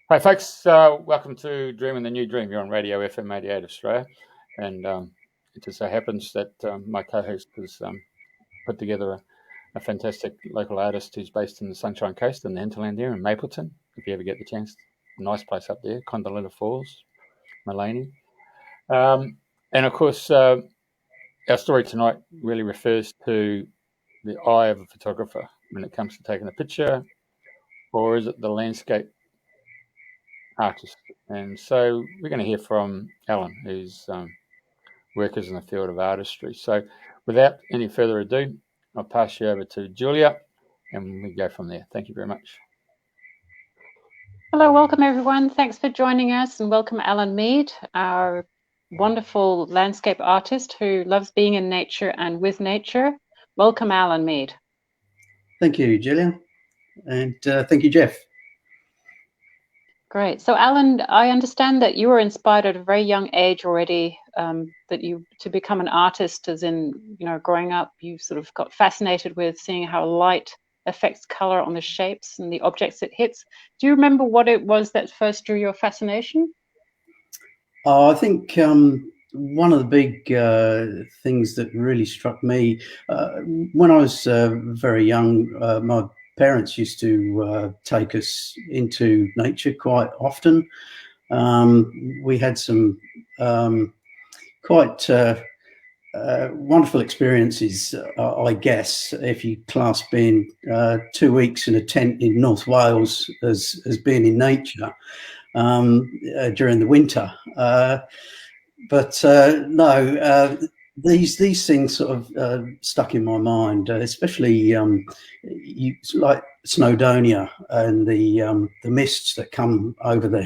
Hi, folks. Welcome to Dreaming the New Dream. You're on Radio FM 88 Australia. And it just so happens that my co-host has put together a fantastic local artist who's based in the Sunshine Coast in the hinterland there in Mapleton, if you ever get the chance. Nice place up there, Condolina Falls, Mullaney. And of course, our story tonight really refers to the eye of a photographer when it comes to taking a picture, or is it the landscape artist? And so we're going to hear from Alan, who's workers in the field of artistry. So without any further ado, I'll pass you over to Julia and we go from there. Thank you very much. Hello, welcome everyone. Thanks for joining us, and welcome Alan Mead, our wonderful landscape artist who loves being in nature and with nature. Welcome, Alan Mead. Thank you, Julia, and thank you, Jeff. Great. So, Alan, I understand that you were inspired at a very young age already, to become an artist, as in, growing up, you sort of got fascinated with seeing how light affects color on the shapes and the objects it hits. Do you remember what it was that first drew your fascination? I think one of the big things that really struck me when I was very young, my parents used to take us into nature quite often. We had some quite wonderful experiences, I guess, if you class being 2 weeks in a tent in North Wales as being in nature during the winter. These things sort of stuck in my mind, especially like Snowdonia and the mists that come over the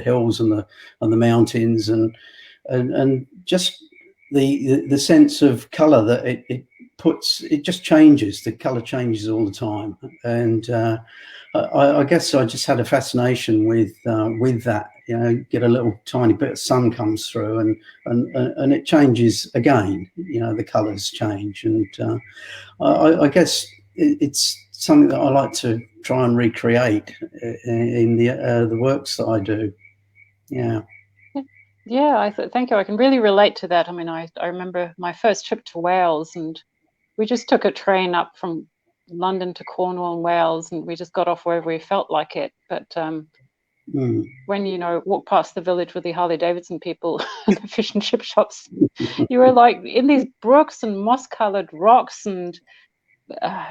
hills and the mountains, and just the sense of colour that it puts. It just changes. The colour changes all the time, and I guess I just had a fascination with that. Get a little tiny bit of sun comes through, and it changes again. The colours change, and I guess it's something that I like to try and recreate in the works that I do. Yeah. Yeah, thank you. I can really relate to that. I mean, I remember my first trip to Wales, and we just took a train up from London to Cornwall and Wales, and we just got off wherever we felt like it. But when walk past the village with the Harley Davidson people and the fish and chip shops, you were like in these brooks and moss-colored rocks and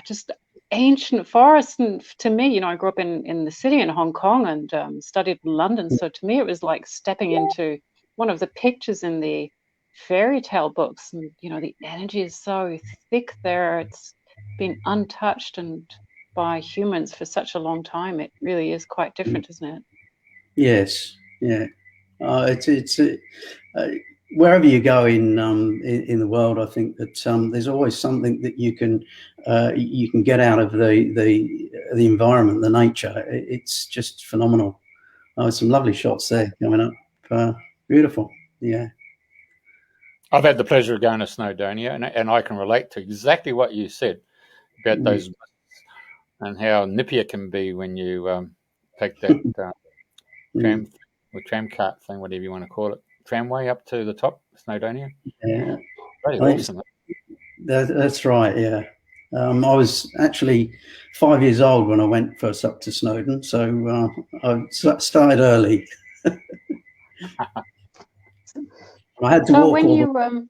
just ancient forests. And to me, I grew up in the city in Hong Kong and studied in London, so to me it was like stepping into one of the pictures in the fairy tale books. And the energy is so thick there. It's been untouched and by humans for such a long time. It really is quite different, isn't it? Yes. Yeah. It's wherever you go in the world, I think that there's always something that you can get out of the environment, the nature. It's just phenomenal. Some lovely shots there coming up. Beautiful. Yeah. I've had the pleasure of going to Snowdonia, and I can relate to exactly what you said about those and how nippy it can be when you take that tram cart thing, whatever you want to call it, tramway up to the top, Snowdonia. Yeah, very awesome. That's right. Yeah, I was actually 5 years old when I went first up to Snowdon, so I started early. I had to walk. When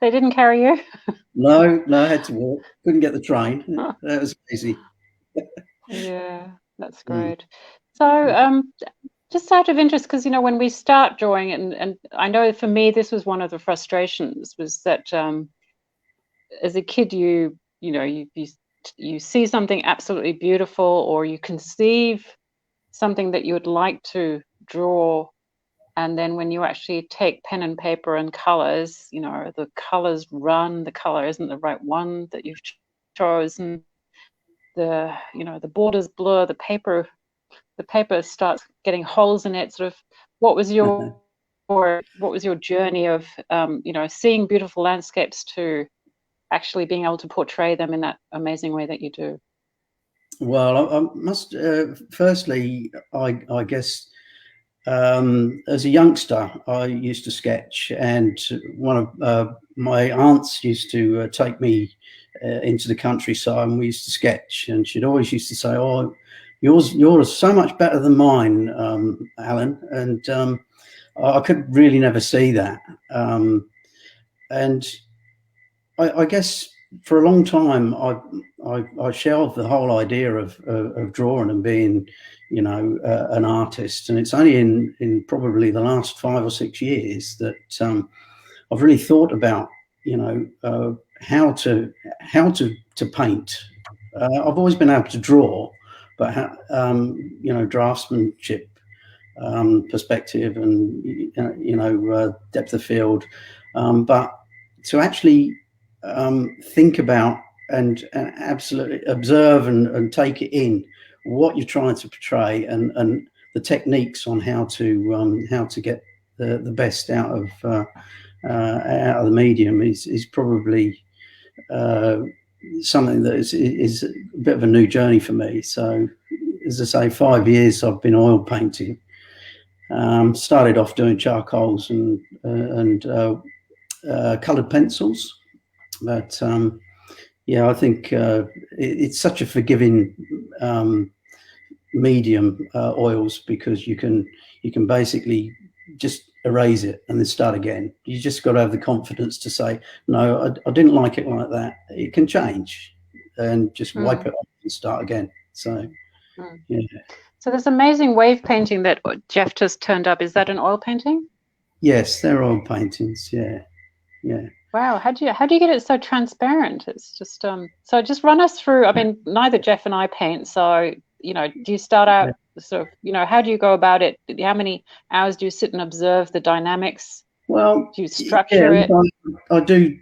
they didn't carry you? No, I had to walk. Couldn't get the train. That was easy. Yeah, that's great. So, just out of interest, because when we start drawing, and I know for me this was one of the frustrations, was that as a kid you see something absolutely beautiful, or you conceive something that you would like to draw, and then when you actually take pen and paper and colors, the colors run, the color isn't the right one that you've chosen, the borders blur, the paper starts getting holes in it. Sort of, what was your journey of seeing beautiful landscapes to actually being able to portray them in that amazing way that you do? Well, I must firstly, I guess, as a youngster, I used to sketch, and one of my aunts used to take me into the countryside, and we used to sketch. And she'd always used to say, "Oh, yours so much better than mine, Alan." And I could really never see that. And I guess for a long time, I shelved the whole idea of drawing and being, an artist. And it's only in probably the last 5 or 6 years that I've really thought about, how to paint. I've always been able to draw, but draftsmanship, perspective, and depth of field, but to actually think about and absolutely observe and take it in what you're trying to portray, and the techniques on how to get the best out of the medium is probably something that is a bit of a new journey for me. So, as I say, 5 years I've been oil painting. Started off doing charcoals and coloured pencils, but I think it's such a forgiving medium, oils, because you can basically just erase it and then start again. You just got to have the confidence to say, no, I didn't like it like that. It can change, and just wipe it off and start again. So, yeah. So this amazing wave painting that Jeff just turned up, is that an oil painting? Yes, they're oil paintings. Yeah. Wow, how do you get it so transparent? It's just so just run us through. I mean, neither Jeff and I paint, so do you start out sort of, how do you go about it? How many hours do you sit and observe the dynamics? Well, do you structure it? I do.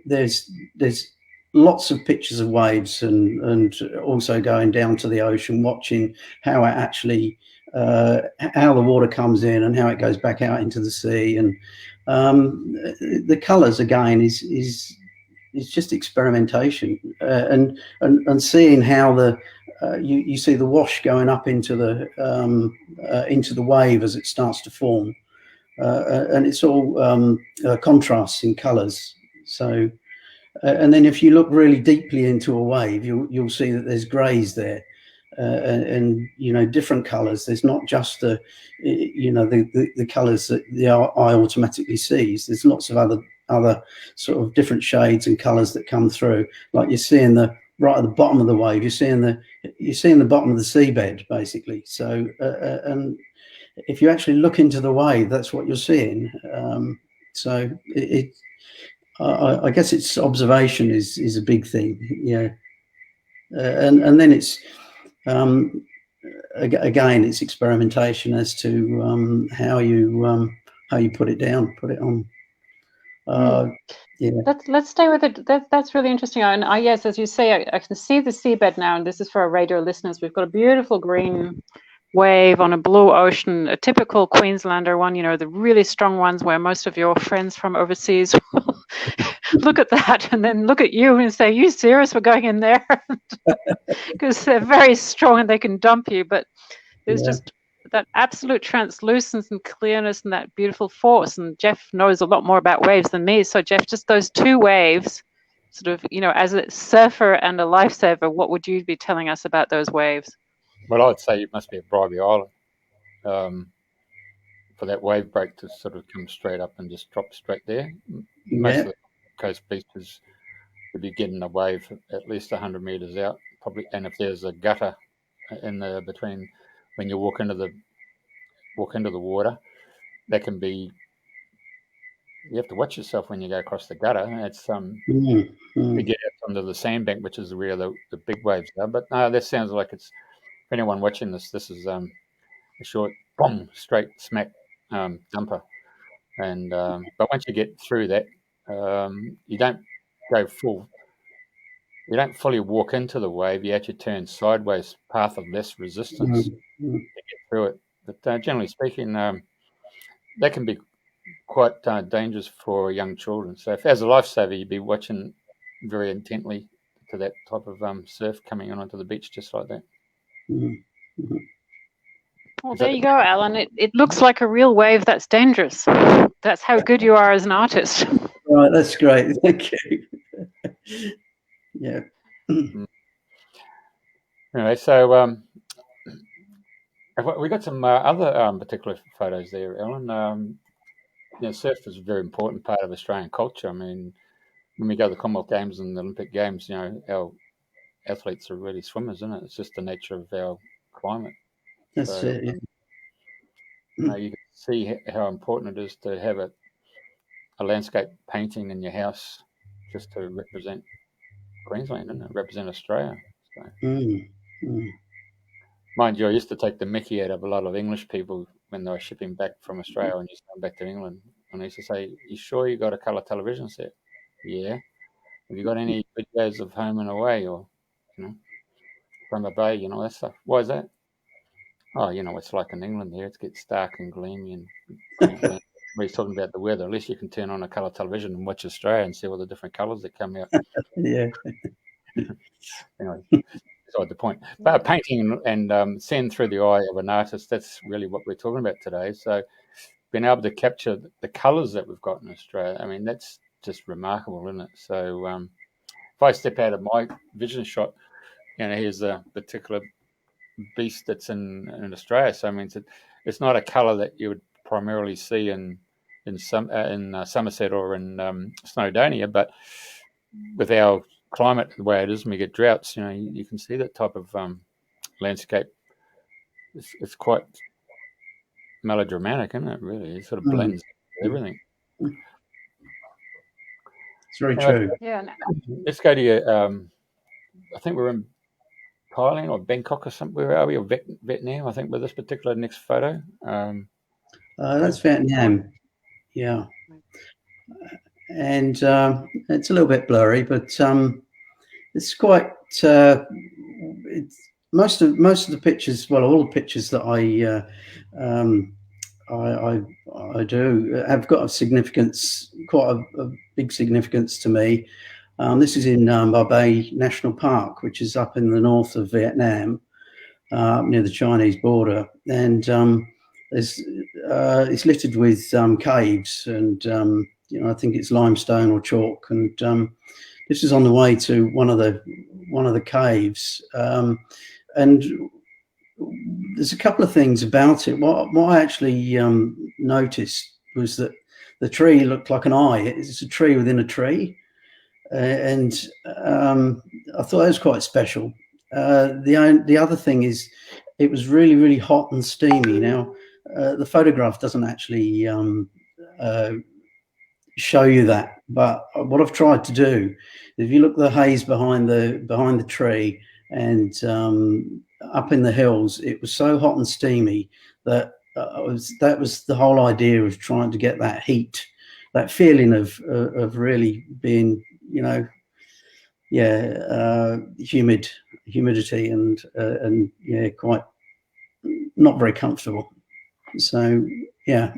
There's lots of pictures of waves, and also going down to the ocean, watching how it actually how the water comes in and how it goes back out into the sea, and the colours again is just experimentation, and seeing how the you see the wash going up into the wave as it starts to form, and it's all contrasts in colours. So, and then if you look really deeply into a wave, you'll see that there's greys there, and different colours. There's not just the colours that the eye automatically sees. There's lots of other sort of different shades and colours that come through. Like you're seeing right at the bottom of the wave, you're seeing the bottom of the seabed, basically. So and if you actually look into the wave, that's what you're seeing. So I guess it's observation is a big thing, yeah, and then it's again it's experimentation as to how you put it down, put it on. Yeah. Let's stay with it. That's really interesting. And yes, as you say, I can see the seabed now, and this is for our radio listeners. We've got a beautiful green wave on a blue ocean, a typical Queenslander one, the really strong ones where most of your friends from overseas will look at that and then look at you and say, "Are you serious? We're going in there?" Because they're very strong and they can dump you. But there's just that absolute translucence and clearness and that beautiful force. And Jeff knows a lot more about waves than me. So Jeff, just those two waves, sort of, as a surfer and a lifesaver, what would you be telling us about those waves? Well, I'd say it must be at Bribey Island for that wave break to sort of come straight up and just drop straight there. Most of the coast beaches would be getting a wave at least 100 metres out, probably. And if there's a gutter in the between when you walk into the water, that can be. You have to watch yourself when you go across the gutter. It's to get out under the sandbank, which is where the big waves are. But no, that sounds like it's. For anyone watching this is a short, boom, straight smack dumper. And but once you get through that, you don't go full. You don't fully walk into the wave. You actually turn sideways, path of less resistance to get through it. But generally speaking, that can be quite dangerous for young children. So, if as a lifesaver, you'd be watching very intently to that type of surf coming onto the beach just like that. Mm-hmm. Well, there you go, Alan. It looks like a real wave that's dangerous. That's how good you are as an artist. Right, that's great. Thank you. Yeah. Anyway, so we got some other particular photos there, Alan. Surf is a very important part of Australian culture. I mean, when we go to the Commonwealth Games and the Olympic Games, our athletes are really swimmers, isn't it? It's just the nature of our climate. That's so, it. Yeah. You can see how important it is to have a landscape painting in your house just to represent Queensland, isn't it? Represent Australia. So. Mind you, I used to take the mickey out of a lot of English people when they were shipping back from Australia and just going back to England. And I used to say, "You sure you got a colour television set?" "Yeah." "Have you got any videos of home and away or, from a bay, that stuff?" "Why is that?" "Oh, it's like in England here. It gets dark and gloomy and pretty gloomy." When he's talking about the weather, at least you can turn on a colour television and watch Australia and see all the different colours that come out. Yeah. Anyway, beside the point. But painting and seeing through the eye of an artist, that's really what we're talking about today. So being able to capture the colours that we've got in Australia, I mean, that's just remarkable, isn't it? So if I step out of my vision shot, here's a particular beast that's in Australia. So I mean, it's not a colour that you would primarily see in Somerset or in Snowdonia, but with our climate the way it is, and we get droughts, you can see that type of landscape. It's quite melodramatic, isn't it? Really, it sort of blends everything. It's very true. Yeah. Let's go to your. I think we're in Thailand or Bangkok or something. Where are we? Or Vietnam? I think with this particular next photo. That's Vietnam. Yeah. And it's a little bit blurry, but it's quite. Most of the pictures, well, all the pictures that I do have got a significance, quite a big significance to me. This is in Ba Bay National Park, which is up in the north of Vietnam, near the Chinese border, and it's littered with caves, and I think it's limestone or chalk, and this is on the way to one of the caves, and there's a couple of things about it. What I actually noticed was that the tree looked like an eye. It's a tree within a tree, and I thought that was quite special. The other thing is, it was really, really hot and steamy. Now, the photograph doesn't actually show you that, but what I've tried to do, if you look at the haze behind the tree and up in the hills, it was so hot and steamy that that was the whole idea of trying to get that heat, that feeling of really being, humidity and quite not very comfortable. So yeah.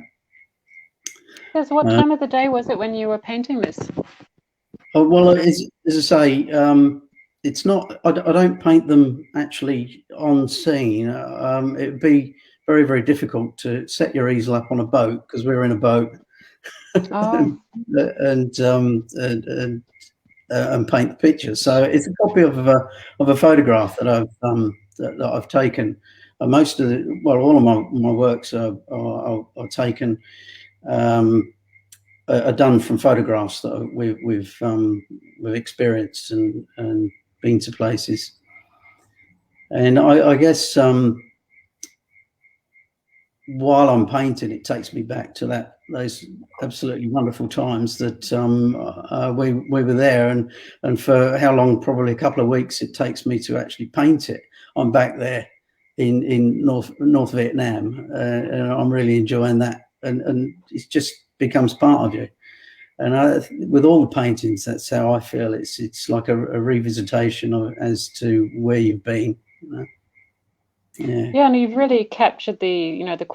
Yeah, so what time of the day was it when you were painting this? Oh, well, as I say, it's not. I don't paint them actually on scene. It would be very, very difficult to set your easel up on a boat, because we're in a boat, and paint the picture. So it's a copy of a photograph that I've taken. All of my works are taken. Are done from photographs that we've experienced and been to places, and I guess while I'm painting, it takes me back to those absolutely wonderful times that we were there, and for how long? Probably a couple of weeks it takes me to actually paint it. I'm back there in North Vietnam, and I'm really enjoying that, and it just becomes part of you. And with all the paintings, that's how I feel. It's like a revisitation as to where you've been. Yeah, and you've really captured the the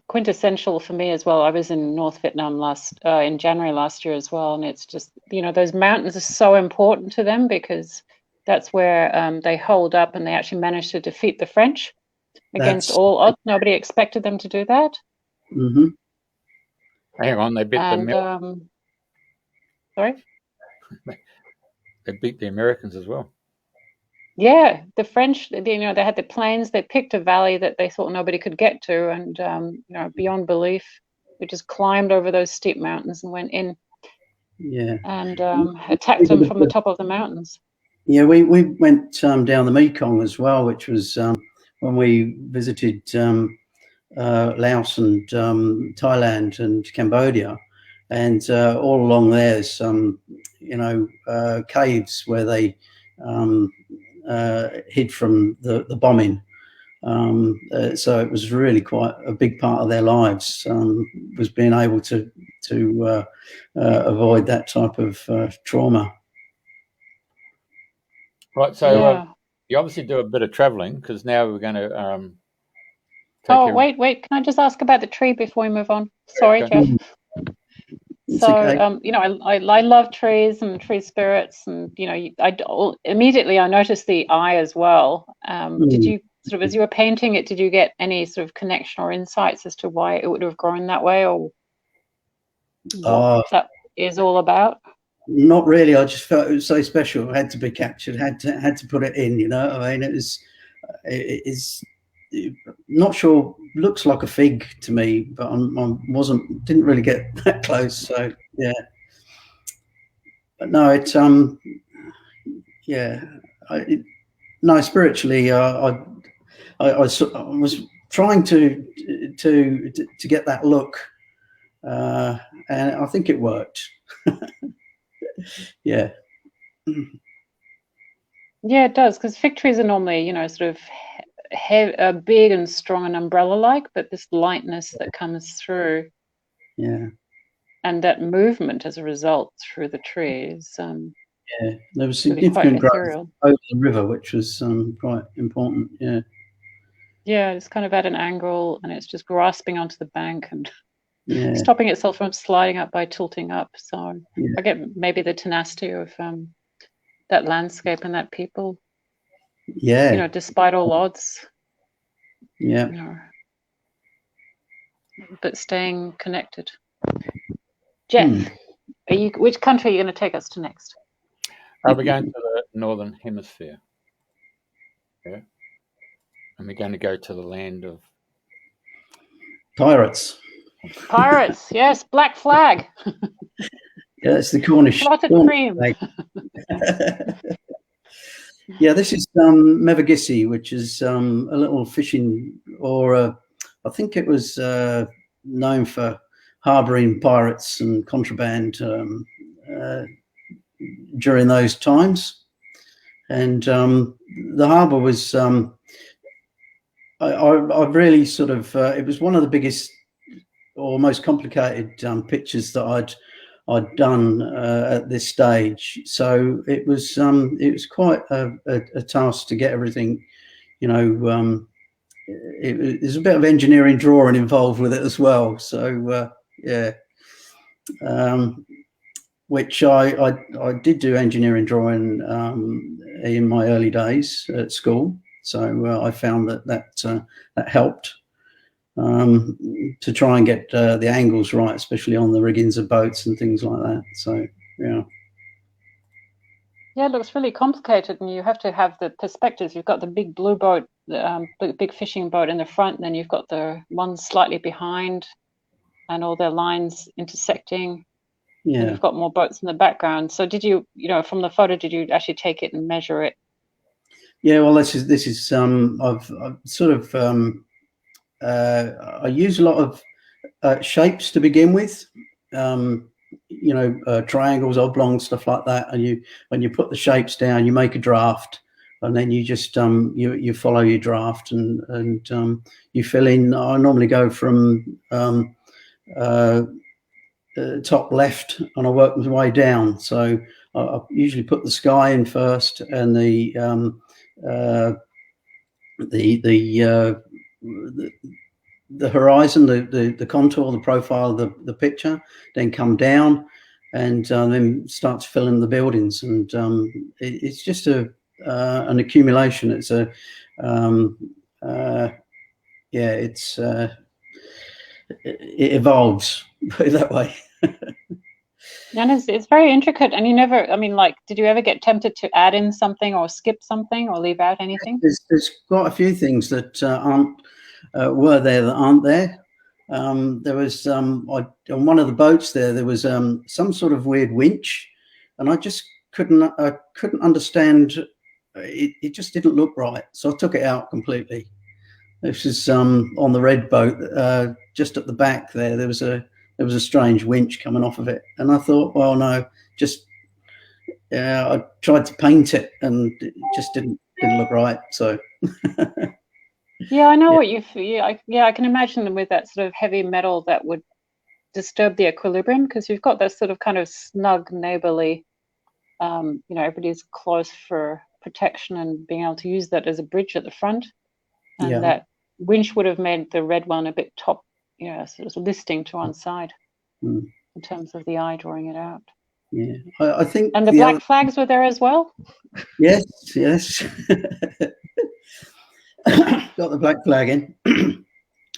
quintessential for me as well. I was in North Vietnam in January last year as well, and it's just those mountains are so important to them because that's where they hold up, and they actually managed to defeat the French against all odds. Nobody expected them to do that. Mm-hmm. Hang on, they beat sorry? They beat the Americans as well. Yeah, the French, they had the plains. They picked a valley that they thought nobody could get to, and beyond belief, we just climbed over those steep mountains and went in. Yeah, and attacked them from the top of the mountains. Yeah, we went down the Mekong as well, which was when we visited Laos and Thailand and Cambodia, and all along there's some caves where they hid from the bombing. So it was really quite a big part of their lives, was being able to avoid that type of trauma. Right, so you obviously do a bit of traveling because now we're going to wait, can I just ask about the tree before we move on? Sorry, Jeff. So, okay. I love trees and tree spirits, and immediately I noticed the eye as well. Did you sort of, as you were painting it, did you get any sort of connection or insights as to why it would have grown that way, or what that is all about? Not really. I just felt it was so special. It had to be captured. Had to put it in. I mean, it's not sure. Looks like a fig to me, but didn't really get that close. So yeah, but no, it's no, spiritually, I was trying to get that look, and I think it worked. Yeah. Yeah, it does, because fig trees are normally, sort of big and strong and umbrella-like, but this lightness that comes through, and that movement as a result through the trees. There was significant growth over the river, which was quite important. Yeah, it's kind of at an angle, and it's just grasping onto the bank and stopping itself from sliding up by tilting up. So I get maybe the tenacity of that landscape and that people. Yeah. Despite all odds. Yeah. But staying connected. Jeff, which country are you going to take us to next? We're going to the Northern Hemisphere. Yeah. And we're going to go to the land of pirates. Pirates, yes, Black Flag. Yeah, it's the Cornish. Clotted cream. Yeah, this is Mevagissey, which is a little fishing, or I think it was known for harbouring pirates and contraband during those times. And the harbour was, I really sort of, it was one of the biggest or most complicated pictures that I'd done at this stage. So it was quite a task to get everything, there's a bit of engineering drawing involved with it as well. So which I did do engineering drawing in my early days at school. So I found that helped to try and get the angles right, especially on the riggings of boats and things like that. So yeah, it looks really complicated, and you have to have the perspectives. You've got the big blue boat, the big fishing boat in the front, and then you've got the one slightly behind, and all their lines intersecting. Yeah, and you've got more boats in the background. So did you, from the photo, did you actually take it and measure it? Yeah, well, this is I've sort of I use a lot of shapes to begin with, triangles, oblongs, stuff like that. And when you put the shapes down, you make a draft, and then you just you follow your draft and you fill in. I normally go from top left, and I work my way down. So I usually put the sky in first, and the the horizon, the contour, the profile of the picture, then come down and then start to fill in the buildings. And it's just an accumulation. It's a it evolves, put it that way. And it's very intricate. And you never, I mean, like, did you ever get tempted to add in something or skip something or leave out anything? There's quite a few things that were there that aren't there. There was on one of the boats there was some sort of weird winch, and I just couldn't understand. It just didn't look right, so I took it out completely. This is on the red boat, just at the back there. There was a strange winch coming off of it, and I thought, well, no, just I tried to paint it, and it just didn't look right. So yeah, I know what you feel. I can imagine with that sort of heavy metal that would disturb the equilibrium, because you've got this sort of kind of snug neighborly, everybody's close for protection and being able to use that as a bridge at the front, and that winch would have made the red one a bit top, sort of listing to one side in terms of the eye drawing it out. Yeah, I think. And the black flags were there as well? Yes. Got the black flag in.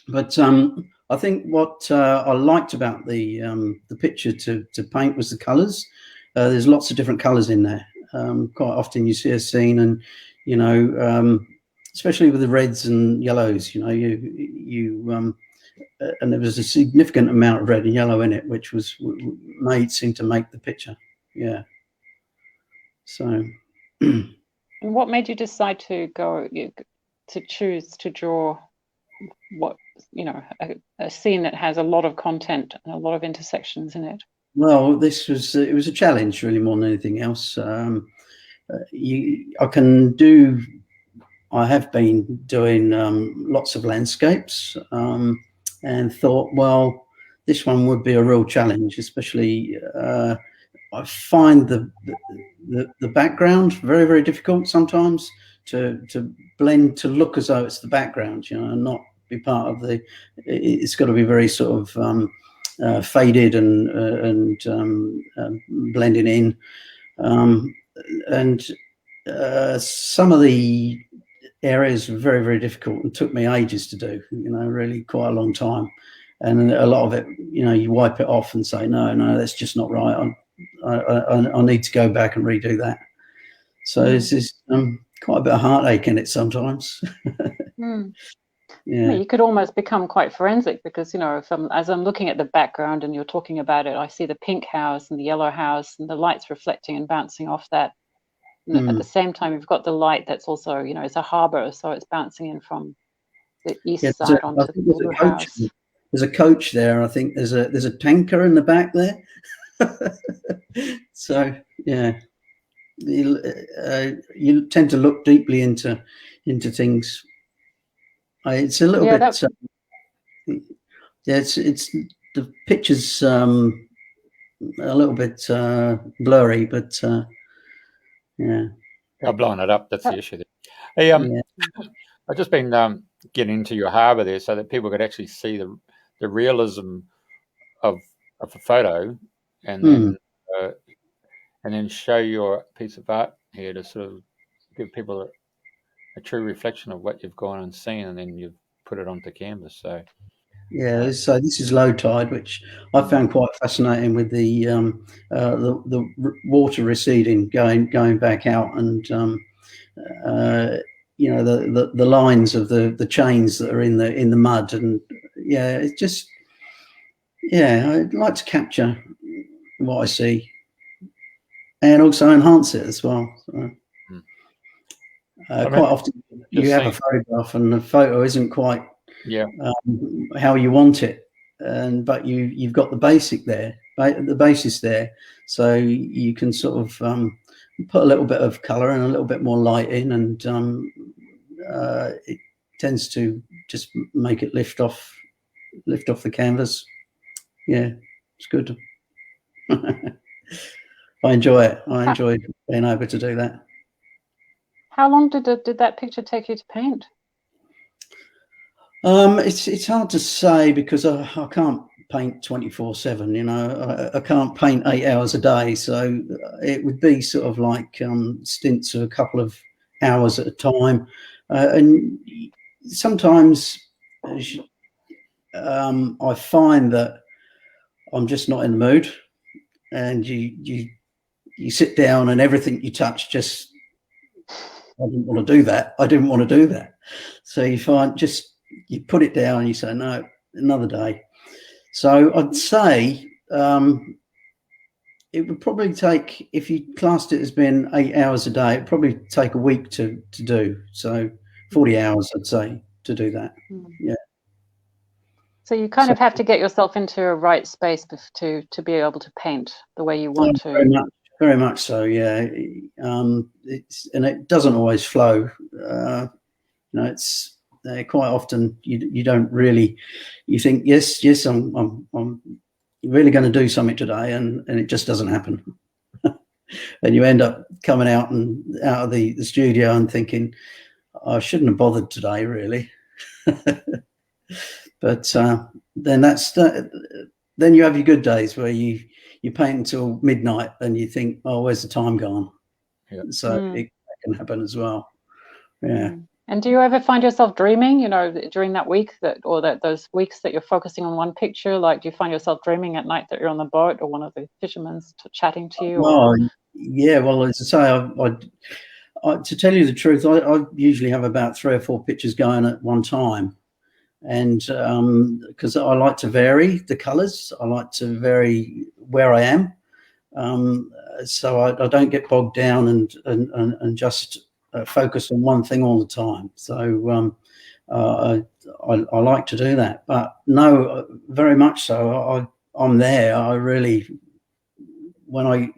But I think what I liked about the picture to paint was the colours. There's lots of different colours in there. Quite often you see a scene, and especially with the reds and yellows, and there was a significant amount of red and yellow in it, which seemed to make the picture. Yeah. So. And what made you decide to choose to draw a scene that has a lot of content and a lot of intersections in it? Well, it was a challenge really more than anything else. I have been doing lots of landscapes, and thought, well, this one would be a real challenge, especially I find the background very, very difficult sometimes to blend, to look as though it's the background, and not be part of it's got to be very sort of faded and blending in, and some of the areas were very, very difficult and took me ages to do, really quite a long time. And a lot of it, you wipe it off and say, no, that's just not right. I need to go back and redo that. So there's quite a bit of heartache in it sometimes. Yeah. You could almost become quite forensic, because as I'm looking at the background and you're talking about it, I see the pink house and the yellow house and the lights reflecting and bouncing off that. And at the same time, you've got the light that's also, it's a harbour, so it's bouncing in from the east side onto the blue house. There's a coach there. I think there's a tanker in the back there. So yeah, you tend to look deeply into things. It's a little bit. It's the picture's a little bit blurry, but yeah. I've blown it up. That's the issue there. Hey, I've just been getting into your harbour there so that people could actually see the realism of a photo, and then show your piece of art here to sort of give people a true reflection of what you've gone and seen, and then you've put it onto canvas. So yeah, so this is low tide, which I found quite fascinating, with the water receding, going back out, and the lines of the chains that are in the mud, and it's just I'd like to capture what I see and also enhance it as well. So, quite often you have a photograph and the photo isn't quite how you want it, but you've got the basis there, so you can sort of put a little bit of color and a little bit more light in, and it tends to just make it lift off the canvas. Yeah, it's good. I enjoy it. I enjoy being able to do that. How long did that picture take you to paint? It's hard to say because I can't paint 24/7. You know, I can't paint 8 hours a day, so it would be sort of like stints of a couple of hours at a time, and sometimes I find that I'm just not in the mood, and you sit down and everything you touch just, I didn't want to do that. I didn't want to do that. So you find you put it down and you say, no, another day. So I'd say it would probably take, if you classed it as being 8 hours a day, it'd probably take a week to do. So 40 hours, I'd say, to do that. Yeah. So you kind of have to get yourself into a right space to be able to paint the way you want to. Very much so, yeah. And it doesn't always flow. You know, it's quite often you don't really. You think yes, I'm really going to do something today, and it just doesn't happen. And you end up coming out of the studio and thinking, I shouldn't have bothered today, really. But then then you have your good days where you paint until midnight and you think, oh, where's the time gone? Yeah. So it can happen as well. Yeah. And do you ever find yourself dreaming, you know, during that week those weeks that you're focusing on one picture? Like, do you find yourself dreaming at night that you're on the boat or one of the fishermen's chatting to you? Oh, yeah. Well, as I say, to tell you the truth, I usually have about 3 or 4 pictures going at one time. And because I like to vary the colours, I like to vary where I am, so I don't get bogged down and just focus on one thing all the time. So I like to do that, but no, very much so. I'm there. I really, when I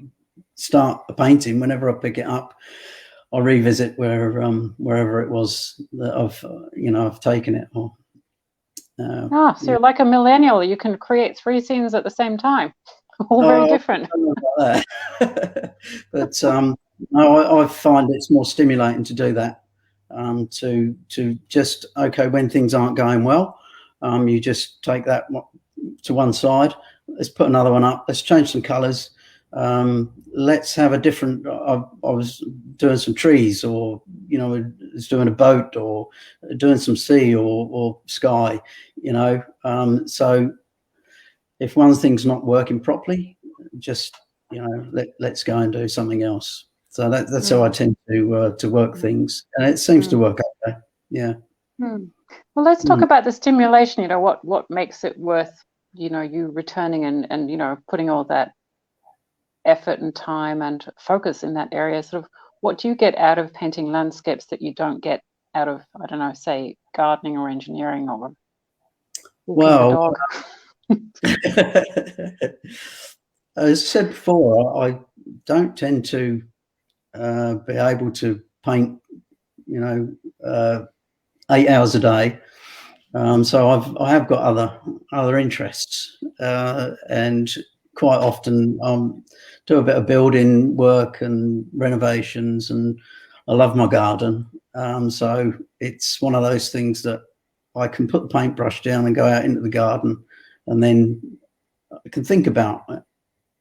start a painting, whenever I pick it up, I'll revisit wherever it was that I've taken it. Or so you're like a millennial. You can create 3 scenes at the same time, all very different. But no, I find it's more stimulating to do that. To just, okay, when things aren't going well, you just take that to one side. Let's put another one up. Let's change some colours. Let's have a different. I was doing some trees, or was doing a boat, or doing some sea or sky. So if one thing's not working properly, just let's go and do something else. So that's how I tend to work things, and it seems to work okay. Yeah. Well, let's talk about the stimulation. What makes it worth you returning and putting all that effort and time and focus in that area. Sort of, what do you get out of painting landscapes that you don't get out of, I don't know, say gardening or engineering or walking the dog? As I said before, I don't tend to be able to paint 8 hours a day. So I have got other interests, and quite often do a bit of building work and renovations, and I love my garden. So it's one of those things that I can put the paintbrush down and go out into the garden, and then I can think about it,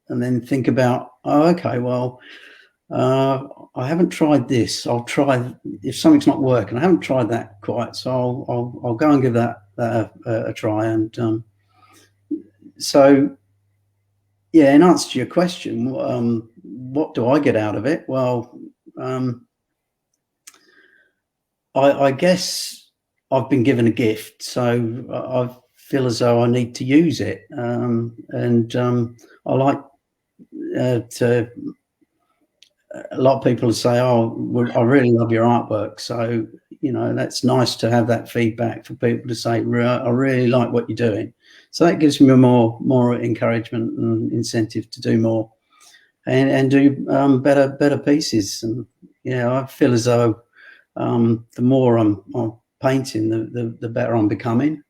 and then think about, oh, okay, well, I haven't tried this. I'll try, if something's not working, I haven't tried that quite, so I'll go and give that a try. And so, yeah, in answer to your question, what do I get out of it? Well, I guess I've been given a gift, so I feel as though I need to use it. And I like to. A lot of people say, "Oh, I really love your artwork." So that's nice to have that feedback for people to say, "I really like what you're doing." So that gives me more encouragement and incentive to do more and do better pieces. And I feel as though the more I'm painting, the better I'm becoming,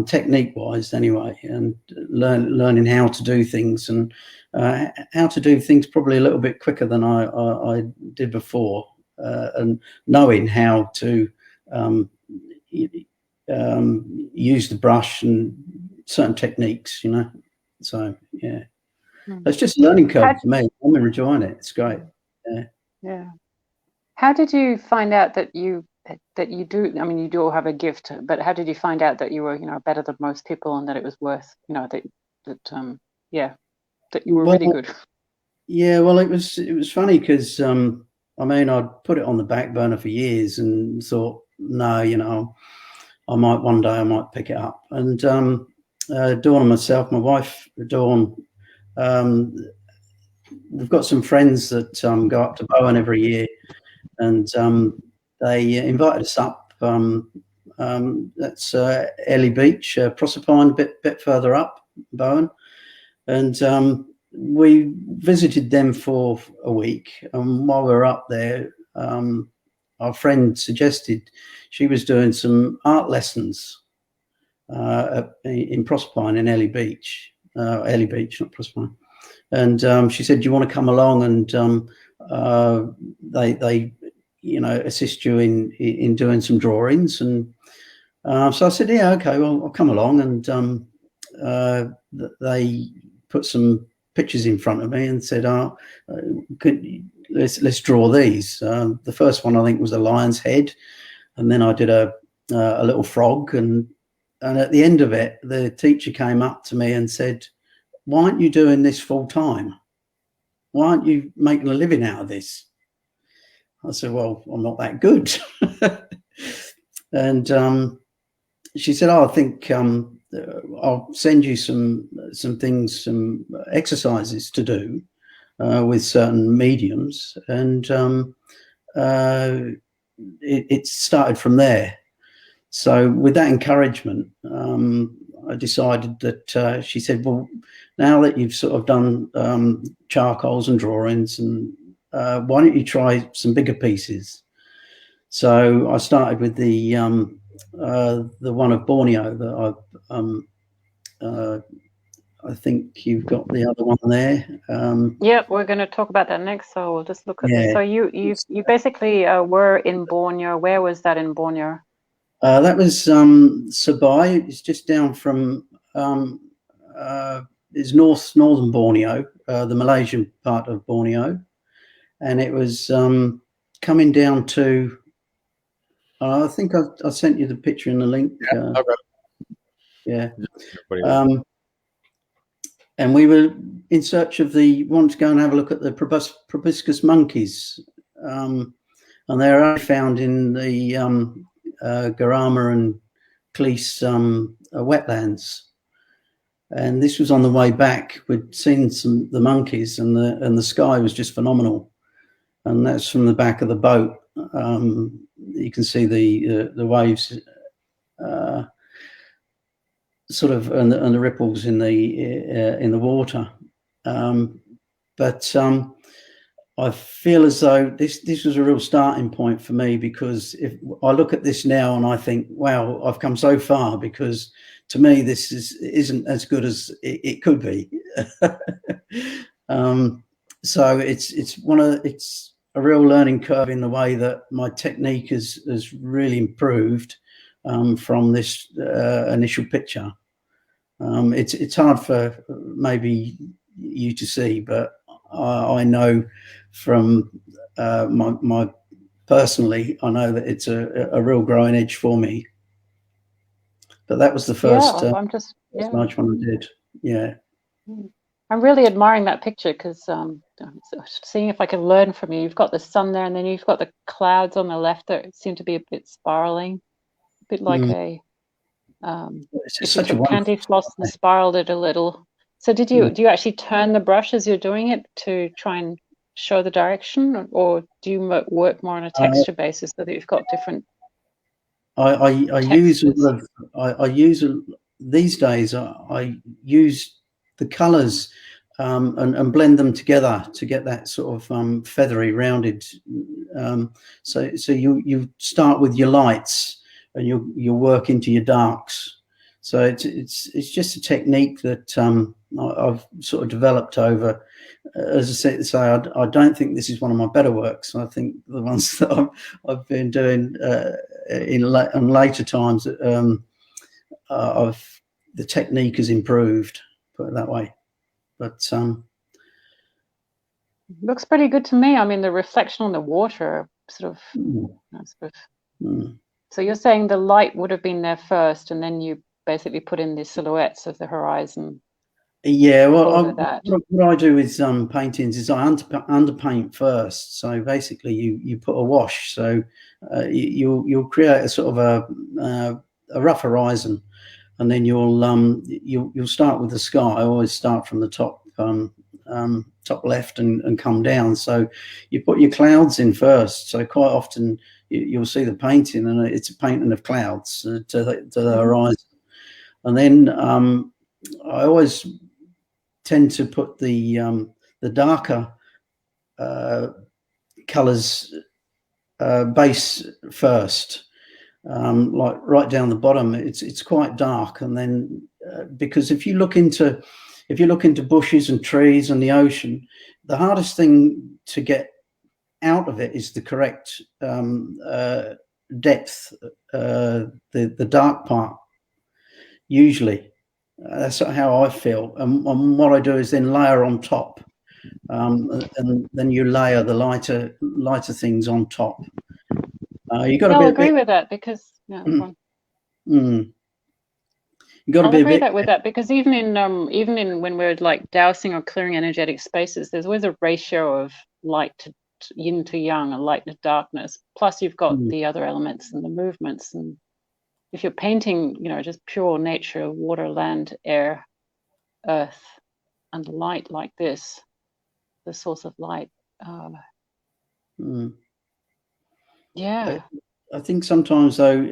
technique-wise, anyway, and learning how to do things and how to do things probably a little bit quicker than I did before, and knowing how to use the brush and certain techniques, you know. So yeah, it's just a learning curve for me. I'm enjoying it. It's great. Yeah. How did you find out that you do? I mean, you do have a gift, but how did you find out that you were, you know, better than most people, and that it was worth, you know, that you were really good? Yeah, well, it was funny because I mean, I'd put it on the back burner for years and thought, no, you know, I might one day I might pick it up. And Dawn and myself, my wife Dawn, we've got some friends that go up to Bowen every year, and they invited us up. That's Airlie Beach, Proserpine, a bit further up, Bowen, and we visited them for a week. And while we were up there, our friend suggested she was doing some art lessons in Proserpine in Airlie Beach, not Proserpine. And she said, "Do you want to come along and they you know, assist you in doing some drawings?" And so I said, "Yeah, okay, well, I'll come along." And they put some pictures in front of me and said, let's draw these. The first one I think was a lion's head, and then I did a little frog, and at the end of it, the teacher came up to me and said, "Why aren't you doing this full time? Why aren't you making a living out of this?" I said, "Well, I'm not that good." And she said, "Oh, I think I'll send you some things, some exercises to do with certain mediums." And it started from there. So with that encouragement, I decided that she said, "Well, now that you've sort of done charcoals and drawings, and why don't you try some bigger pieces?" So I started with the one of Borneo that I think you've got the other one there. Yeah, we're going to talk about that next. So we'll just look at this. So you basically were in Borneo. Where was that in Borneo? That was Sabai. It's just down from it's northern Borneo, the Malaysian part of Borneo, and it was coming down to. I think I sent you the picture in the link. Yeah. And we were in search of wanted to go and have a look at the proboscis monkeys, and they're only found in the Garama and Cleese wetlands. And this was on the way back. We'd seen the monkeys, and the sky was just phenomenal. And that's from the back of the boat. You can see the waves, sort of, and the ripples in the water. But I feel as though this was a real starting point for me, because if I look at this now and I think, wow, I've come so far, because to me this isn't as good as it could be. So it's a real learning curve in the way that my technique has really improved from this initial picture. It's hard for maybe you to see, but I know from my personally, I know that it's a real growing edge for me. But that was the first large one I did. Yeah. I'm really admiring that picture, because seeing if I can learn from you. You've got the sun there, and then you've got the clouds on the left that seem to be a bit spiraling, a bit like a it's if such you took candy floss and spiraled it a little. So do you actually turn the brush as you're doing it to try and show the direction, or do you work more on a texture basis so that you've got different? I use these days. I use the colours and blend them together to get that sort of feathery, rounded. So you start with your lights and you work into your darks. So it's just a technique that I've sort of developed over. As I say, I don't think this is one of my better works. I think the ones that I've been doing in later times, the technique has improved, put it that way. But looks pretty good to me. I mean, the reflection on the water sort of. So you're saying the light would have been there first, and then you basically put in the silhouettes of the horizon. Yeah, well, what I do with paintings is I underpaint first. So basically, you put a wash. So you'll create a sort of a rough horizon, and then you'll start with the sky. I always start from the top top left and come down. So you put your clouds in first. So quite often you'll see the painting, and it's a painting of clouds to the horizon, and then I always tend to put the darker colors base first, like right down the bottom. It's quite dark, and then because if you look into bushes and trees and the ocean, the hardest thing to get out of it is the correct depth, the dark part. Usually, that's how I feel. And what I do is then layer on top, and then you layer the lighter things on top. You got to be. I'll agree with that because you got to be a bit. With that because even in when we're like dousing or clearing energetic spaces, there's always a ratio of light to yin to yang and light to darkness. Plus, you've got the other elements and the movements. And if you're painting, just pure nature, water, land, air, earth, and light like this, the source of light. Yeah. I think sometimes though,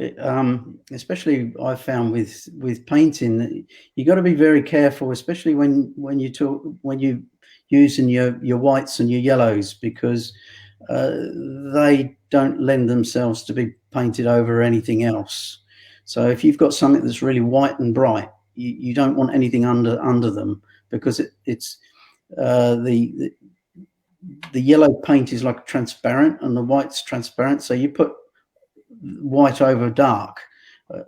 especially I found with painting, you got to be very careful, especially when you using your whites and your yellows, because they don't lend themselves to be painted over anything else. So if you've got something that's really white and bright, you don't want anything under them, because it's the yellow paint is like transparent and the white's transparent. So you put white over dark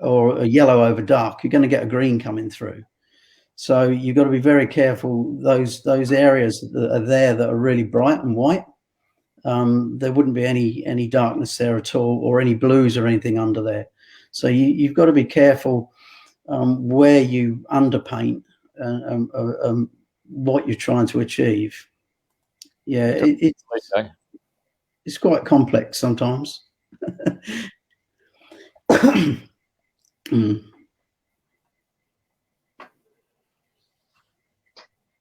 or a yellow over dark, you're going to get a green coming through. So you've got to be very careful. Those areas that are there that are really bright and white, there wouldn't be any darkness there at all, or any blues or anything under there. So you've got to be careful where you underpaint and what you're trying to achieve. Yeah, it's quite complex sometimes.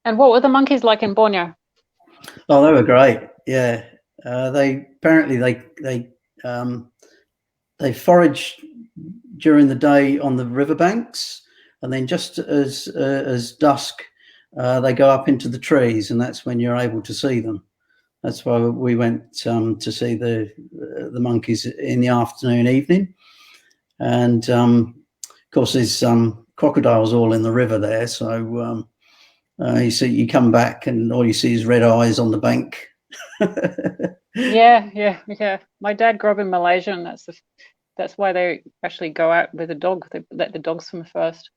And what were the monkeys like in Borneo? Oh, they were great. Yeah, they forage during the day on the riverbanks, and then just as dusk, they go up into the trees, and that's when you're able to see them. That's why we went to see the monkeys in the afternoon, evening, and of course there's crocodiles all in the river there. So you come back and all you see is red eyes on the bank. Yeah. My dad grew up in Malaysia, and that's why they actually go out with a dog. They let the dogs swim first.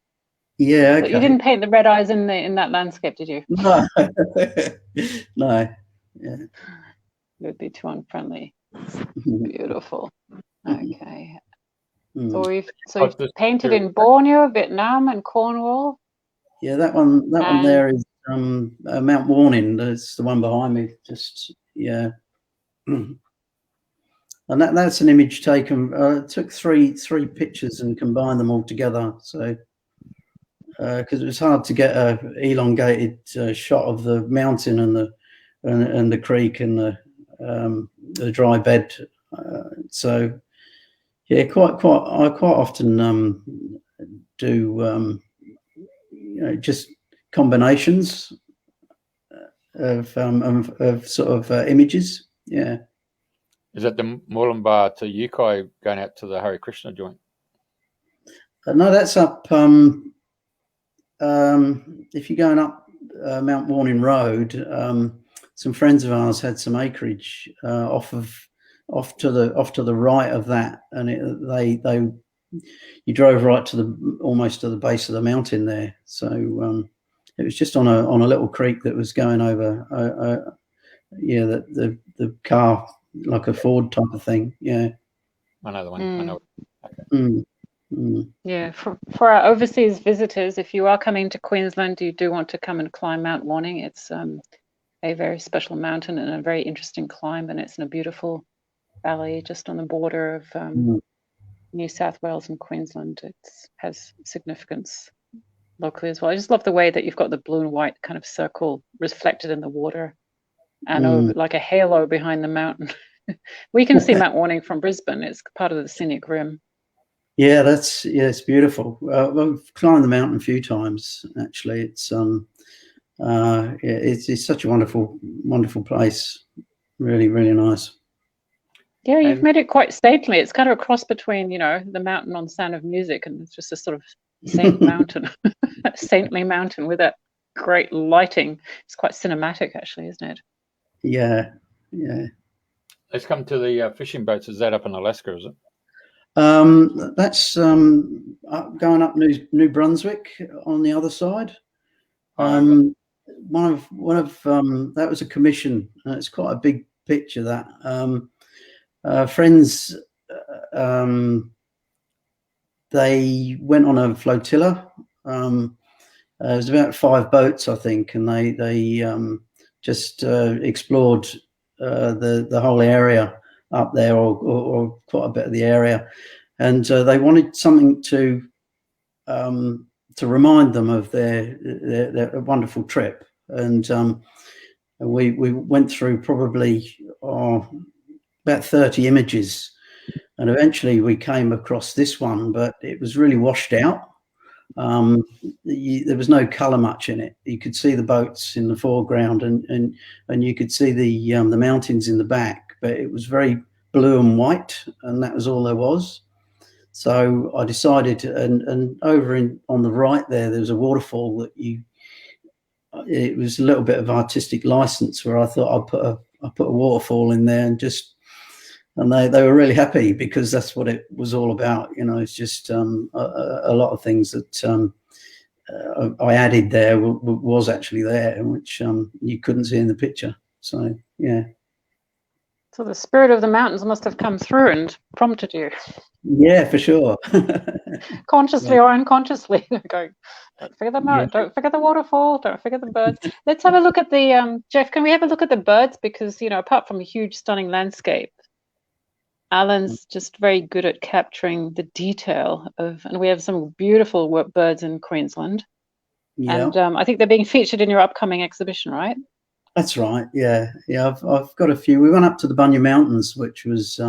Yeah, okay. But you didn't paint the red eyes in that landscape, did you? No. No. Yeah. It would be too unfriendly. Beautiful. Okay. So you've painted in Borneo, Vietnam, and Cornwall. Yeah, that one there is Mount Warning. That's the one behind me. Just and that's an image taken. Took three pictures and combined them all together. So because it was hard to get a elongated shot of the mountain and the creek and the dry bed. So yeah, quite I quite often do just combinations of sort of images. Yeah. Is that the Moolumbar to Yukai going out to the Hare Krishna joint? No, that's up. If you're going up Mount Warning Road, some friends of ours had some acreage off of off to the right of that, and you drove right to almost to the base of the mountain there. So it was just on a little creek that was going over. Yeah, the car, like a Ford type of thing. Yeah, I know the one. I know. Okay. Yeah, for our overseas visitors, if you are coming to Queensland, you do want to come and climb Mount Warning. It's a very special mountain and a very interesting climb, and it's in a beautiful valley just on the border of New South Wales and Queensland. It has significance locally as well. I just love the way that you've got the blue and white kind of circle reflected in the water, and over, like a halo behind the mountain. We can see Mount Warning from Brisbane. It's part of the scenic rim. Yeah, it's beautiful. I've climbed the mountain a few times actually. It's such a wonderful place. Really, really nice. Yeah, you've made it quite stately. It's kind of a cross between, the mountain on Sound of Music, and it's just a sort of saintly mountain with that great lighting. It's quite cinematic, actually, isn't it? Yeah. Let's come to the fishing boats. Is that up in Alaska? Is it? That's going up New Brunswick on the other side. One of that was a commission. It's quite a big picture. That friends, they went on a flotilla. It was about 5 boats, I think, and they just explored the whole area up there, or quite a bit of the area, and they wanted something to remind them of their wonderful trip. And we went through probably about 30 images, and eventually we came across this one, but it was really washed out. There was no colour much in it. You could see the boats in the foreground, and you could see the mountains in the back, but it was very blue and white, and that was all there was. So I decided, and over on the right there was a waterfall that it was a little bit of artistic license, where I thought I'd put a waterfall in there, and they were really happy, because that's what it was all about. It's just a lot of things that I added there was actually there, which you couldn't see in the picture. So yeah. So the spirit of the mountains must have come through and prompted you. Yeah, for sure. Consciously or unconsciously, going, don't forget the mountain, don't forget the waterfall, don't forget the birds. Let's have a look at the Jeff. Can we have a look at the birds? Because apart from a huge, stunning landscape, Alan's just very good at capturing the detail and we have some beautiful birds in Queensland. Yeah. And I think they're being featured in your upcoming exhibition, right? That's right. Yeah. I've got a few. We went up to the Bunya Mountains, which was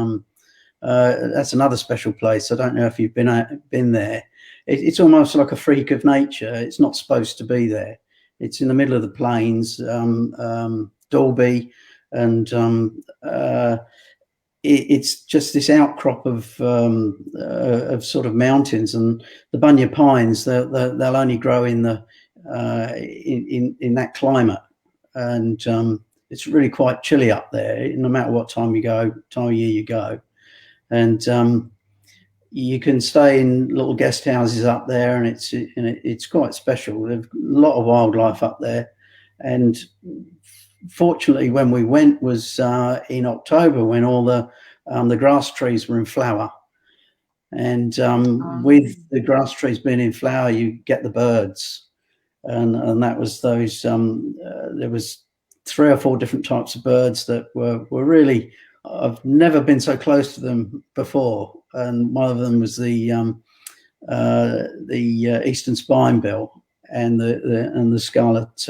that's another special place. I don't know if you've been there. It's almost like a freak of nature. It's not supposed to be there. It's in the middle of the plains, Dalby, and it's just this outcrop of sort of mountains, and the bunya pines. They'll only grow in that climate, and it's really quite chilly up there, no matter what time of year you go. And you can stay in little guest houses up there, and it's quite special. There's a lot of wildlife up there, and fortunately, when we went was in October, when all the grass trees were in flower, and with the grass trees being in flower, you get the birds, and that was those. There was 3 or 4 different types of birds that were really. I've never been so close to them before, and one of them was the eastern spinebill and the scarlet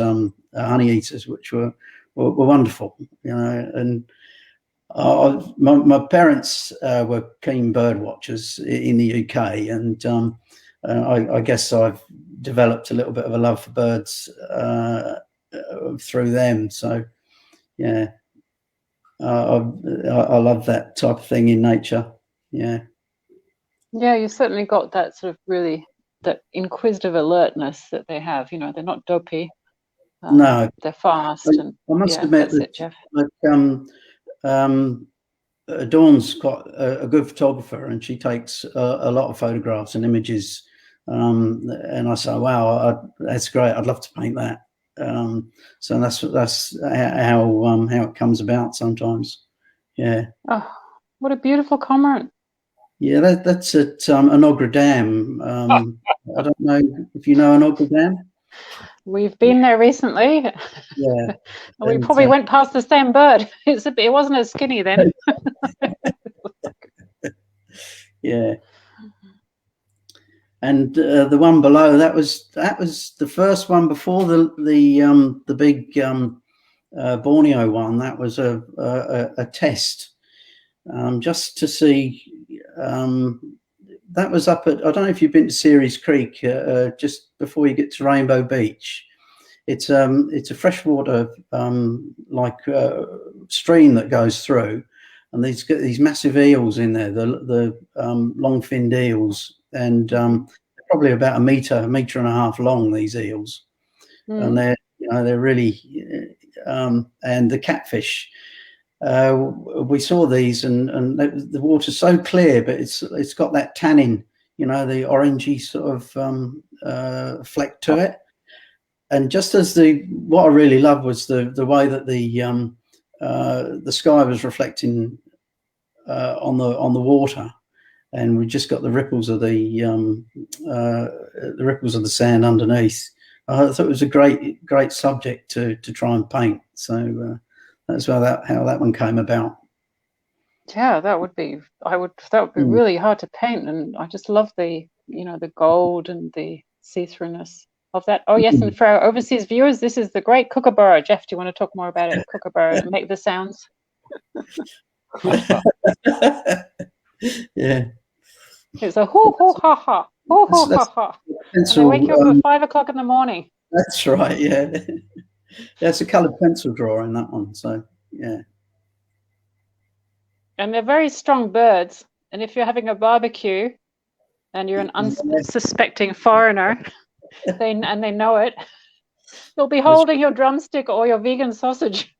honey eaters, which were wonderful, And my parents were keen bird watchers in the UK, and I guess I've developed a little bit of a love for birds through them. So yeah. I love that type of thing in nature. Yeah, you certainly got that sort of really that inquisitive alertness that they have. They're not dopey. No, they're fast. I must admit that's that, it, Jeff. Like, Dawn's quite a good photographer, and she takes a lot of photographs and images. And I say, wow, that's great. I'd love to paint that. So that's how it comes about sometimes. Yeah. Oh, what a beautiful comment. Yeah, that's at Enoggera Dam. I don't know if you know Enoggera Dam. We've been there recently. Yeah. We probably went past the same bird. It wasn't as skinny then. Yeah. And the one below, that was the first one before the big Borneo one. That was a test, just to see. That was up at, I don't know if you've been to Ceres Creek, just before you get to Rainbow Beach. It's a freshwater stream that goes through, and these massive eels in there, the long-finned eels, and probably about a metre and a half long. These eels, and they're really, and the catfish. We saw these, and the water's so clear, but it's got that tannin, the orangey sort of fleck to it. And just as what I really loved was the way that the sky was reflecting on the water, and we just got the ripples of the sand underneath. I thought it was a great subject to try and paint. So that's how that one came about. Yeah, that would be really hard to paint, and I just love the gold and the see-throughness of that. Oh yes, and for our overseas viewers, this is the great kookaburra. Jeff, do you want to talk more about it? Kookaburra, make the sounds. Yeah. It's a hoo hoo ha ha, hoo hoo ha ha. And they wake you up at 5 o'clock in the morning. That's right. Yeah. That's a coloured pencil drawing, that one. So yeah. And they're very strong birds. And if you're having a barbecue and you're an unsuspecting foreigner, they know it, they'll be holding your drumstick or your vegan sausage,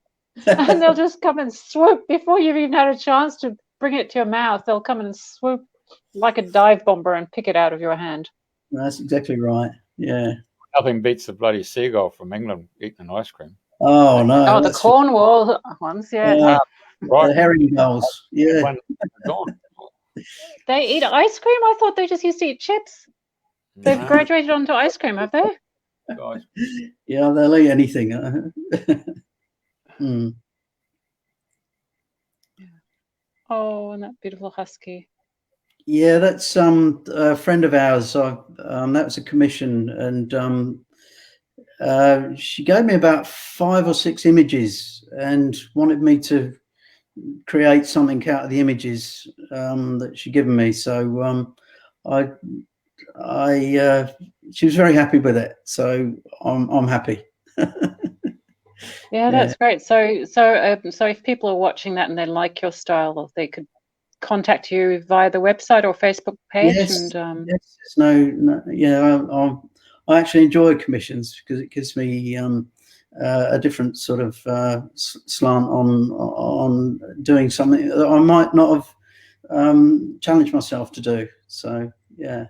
and they'll just come and swoop before you've even had a chance to bring it to your mouth. They'll come and swoop like a dive bomber and pick it out of your hand. That's exactly right. Yeah. Nothing beats the bloody seagull from England eating an ice cream. Oh no! Oh, the Cornwall ones, yeah. Right. The herring gulls, yeah. They eat ice cream? I thought they just used to eat chips. They've graduated onto ice cream, have they? Yeah, they'll eat anything. Oh, and that beautiful husky. Yeah, that's a friend of ours. That was a commission, and she gave me about 5 or 6 images and wanted me to create something out of the images that she'd given me. So she was very happy with it. So I'm happy. Yeah, that's great. So if people are watching that and they like your style, they could contact you via the website or Facebook page. Yes, I actually enjoy commissions because it gives me a different sort of slant on doing something that I might not have challenged myself to do. So yeah,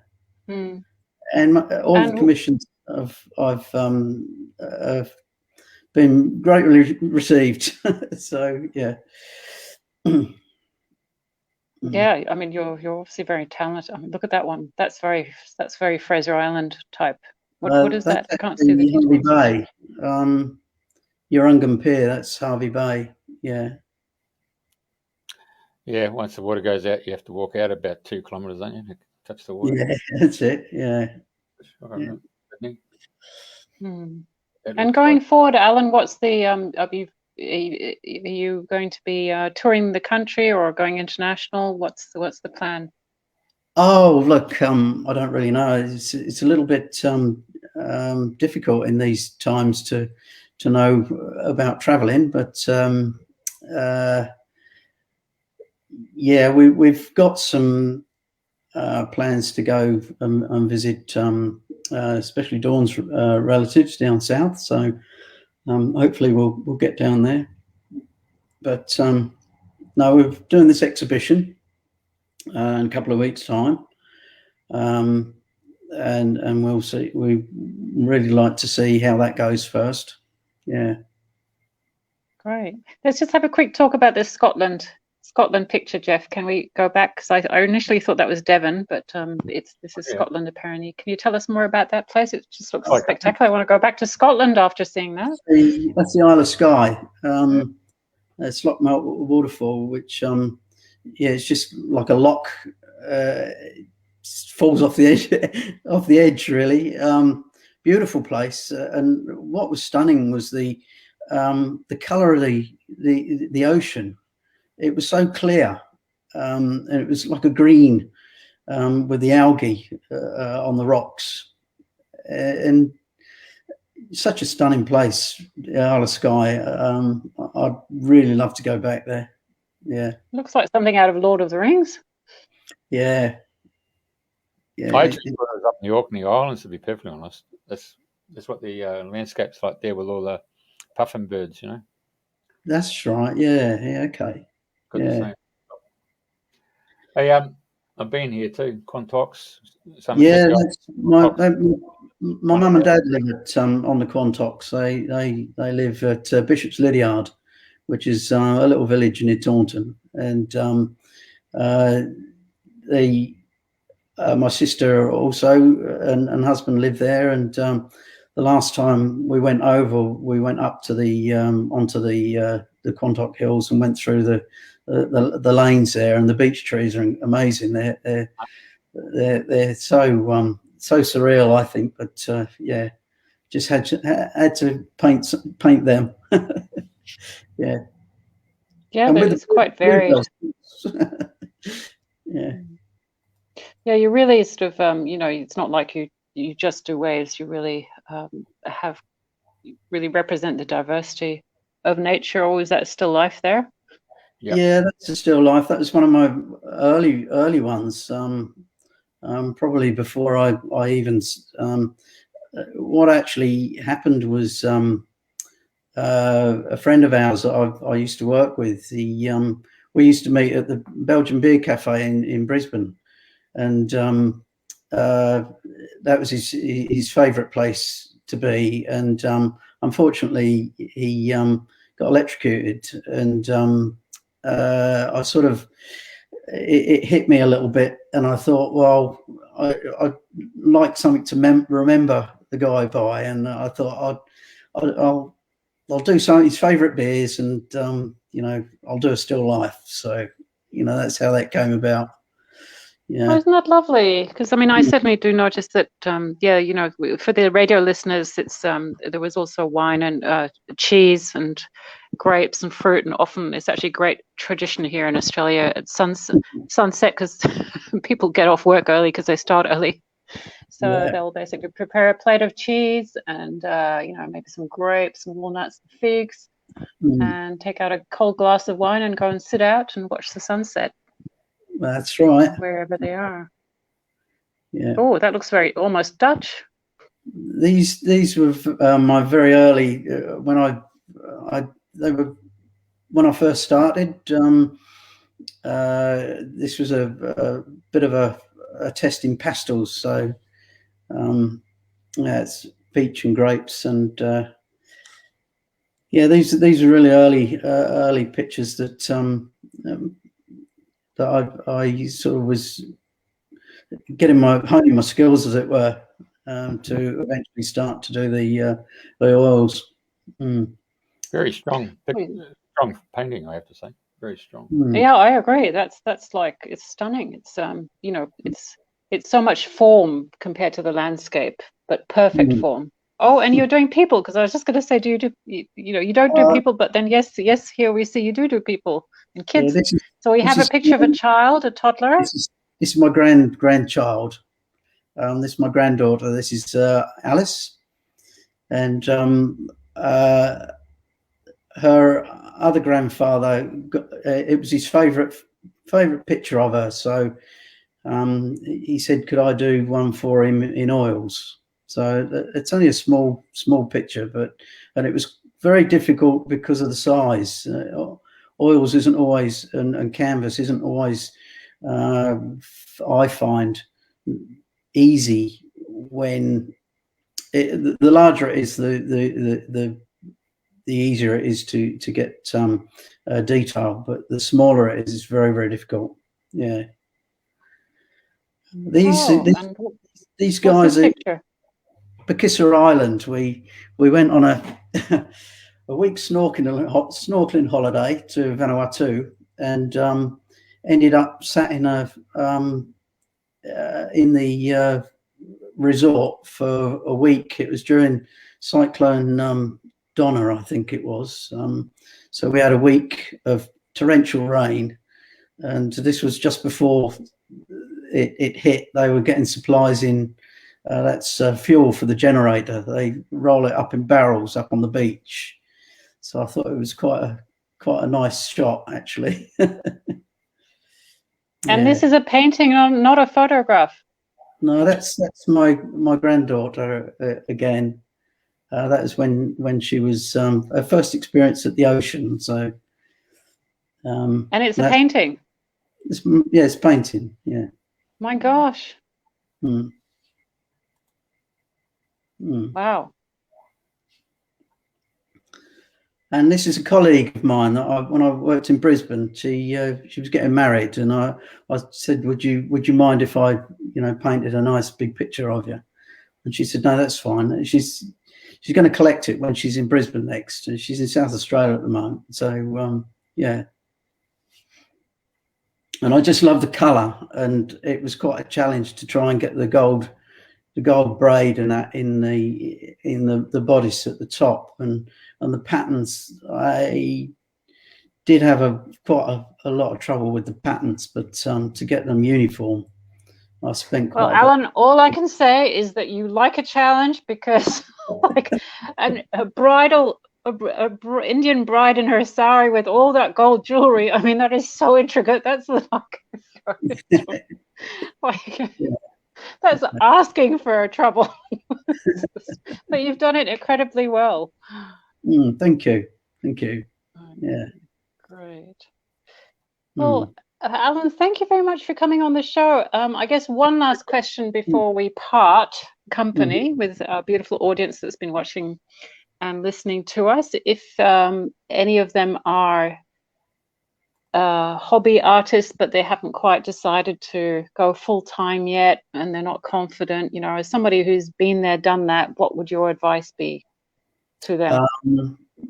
and all the commissions I've been greatly received. So yeah. Yeah, I mean you're obviously very talented. I mean, look at that one. That's very Fraser Island type. What is that? I can't see the Harvey Bay. Urungam Pier. That's Harvey Bay. Yeah. Yeah. Once the water goes out, you have to walk out about 2 kilometres, don't you, to touch the water? Yeah, that's it. Yeah. And going forward, Alan, what's the are you going to be touring the country or going international? What's the plan? Oh, look, I don't really know. It's a little bit difficult in these times to know about traveling, but yeah, we've got some plans to go and visit, especially Dawn's relatives down south. So hopefully we'll get down there. But no, we're doing this exhibition in a couple of weeks' time, and we'll see. We really like to see how that goes first. Yeah. Great. Let's just have a quick talk about this Scotland picture, Jeff. Can we go back? Because I initially thought that was Devon, but this is Scotland apparently. Can you tell us more about that place? It just looks spectacular. I want to go back to Scotland after seeing that. That's the Isle of Skye. It's Lochmelt Waterfall, which it's just like a lock. Falls off the edge, really. Beautiful place, and what was stunning was the colour of the ocean. It was so clear, and it was like a green with the algae on the rocks, and such a stunning place, Isle of Skye. I'd really love to go back there. Yeah, looks like something out of Lord of the Rings. Yeah. I actually thought it was up in the Orkney Islands, to be perfectly honest. That's what the landscape's like there with all the puffin birds, you know. That's right. Yeah. Okay. Good to see. Hey, I've been here too. Quantox. Yeah, my mum and dad live at on the Quantox. They live at Bishop's Lydiard, which is a little village near Taunton, and my sister also and husband live there. And the last time we went over, we went up to the onto the Quantock Hills and went through the lanes there, and the beech trees are amazing. They're so surreal, I think. But yeah, just had to paint them. Yeah. Yeah, but it's quite varied. Yeah. Yeah, you really sort of it's not like you just do waves. You really really represent the diversity of nature. Or is that still life there? Yeah, that's a still life. That was one of my early ones. Probably before I even what actually happened was a friend of ours that I used to work with. We used to meet at the Belgian Beer Cafe in Brisbane, and that was his favourite place to be. And unfortunately, he got electrocuted, and I sort of it hit me a little bit, and I thought, well, I'd like something to remember the guy by, and I thought I'll do some of his favourite beers, and I'll do a still life. So that's how that came about. Yeah. Oh, isn't that lovely? Because I certainly do notice that. For the radio listeners, it's there was also wine and cheese and grapes and fruit, and often it's actually a great tradition here in Australia at sunset because people get off work early because they start early. So they'll basically prepare a plate of cheese and maybe some grapes, some walnuts, figs, and take out a cold glass of wine and go and sit out and watch the sunset. That's right. Wherever they are. Yeah. Oh, that looks very almost Dutch. These were my very early when I first started. This was a bit of a test in pastels. So it's peach and grapes, and these are really early pictures that I sort of was honing my skills, as it were, to eventually start to do the oils. Very strong painting, I have to say. Very strong. Yeah, I agree. That's like, it's stunning. It's it's so much form compared to the landscape, but perfect form. Oh, and you're doing people, because I was just going to say, you don't do people, but then yes, here we see you do people and kids. Yeah, so we have a picture of a child, a toddler. This is my grandchild. This is my granddaughter. This is Alice, and her other grandfather. It was his favorite picture of her. So he said, "Could I do one for him in oils?" So it's only a small picture, and it was very difficult because of the size. oils isn't always, and canvas isn't always, I find, easy. When the larger it is, the easier it is to get detail, but the smaller it is, it's very, very difficult. Yeah. These guys are Pakisser Island. We went on a a week snorkeling holiday to Vanuatu, and ended up sat in the resort for a week. It was during Cyclone Donna, I think it was. So we had a week of torrential rain, and this was just before it hit. They were getting supplies in. That's fuel for the generator. They roll it up in barrels up on the beach. So I thought it was quite a nice shot, actually. And this is a painting, not a photograph. No, that's my granddaughter again. That was when she was her first experience at the ocean. So, and it's a painting. It's painting. Yeah. My gosh. Wow. And this is a colleague of mine that when I worked in Brisbane, she was getting married, and I said, would you mind if I painted a nice big picture of you? And she said, no, that's fine. She's going to collect it when she's in Brisbane next. She's in South Australia at the moment, so yeah. And I just love the colour, and it was quite a challenge to try and get the gold braid and that in the bodice at the top, and the patterns. I did have quite a lot of trouble with the patterns, but to get them uniform, I spent quite. Well, Alan, all I can say is that you like a challenge, because like a bridal. A Indian bride in her sari with all that gold jewelry. I mean, that is so intricate. That's that's asking for trouble. But you've done it incredibly well. Thank you. Yeah. Great. Well, Alan, thank you very much for coming on the show. I guess one last question before we part company with our beautiful audience that's been watching and listening to us. If any of them are hobby artists, but they haven't quite decided to go full-time yet, and they're not confident, as somebody who's been there, done that, what would your advice be to them?